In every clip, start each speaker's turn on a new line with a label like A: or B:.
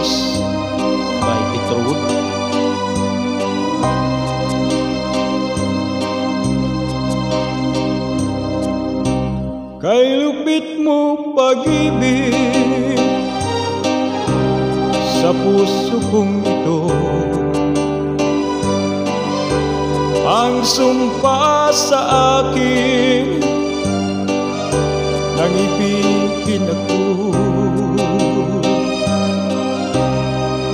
A: Days by Petrwood.
B: Kay lupit mo pag-ibig sa puso kong ito, ang sumpa sa akin nang ibigin ako,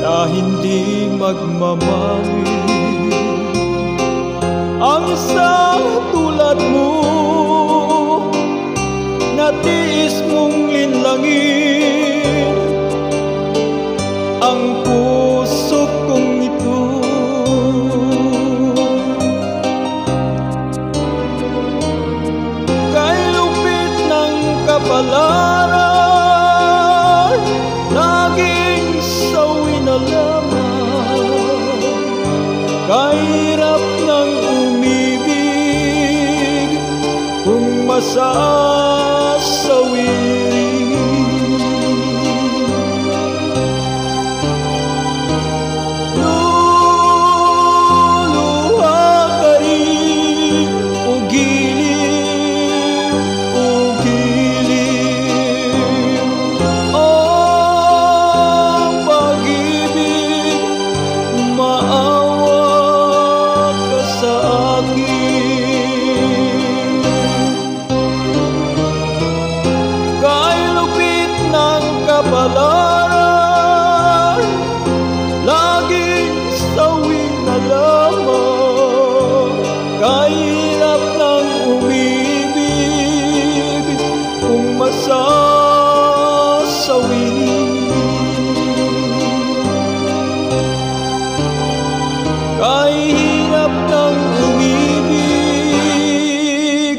B: na hindi magmamahal ang isang tulad mo, natiis mong linlangin ang puso kong ito. Kay lupit ng kapalaran, naging sawi na lamang. Kahirap ng umibig kung masasawirin. Luluha ka rin, ugiliw, ugiliw. Ang pag-ibig, maawa ka sa akin. Kay lupit ng kapalaran, laging sawi na lamang. Kahirap ng umibig kung masasawirin. Kahirap ng umibig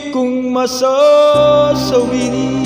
B: kung masasawirin.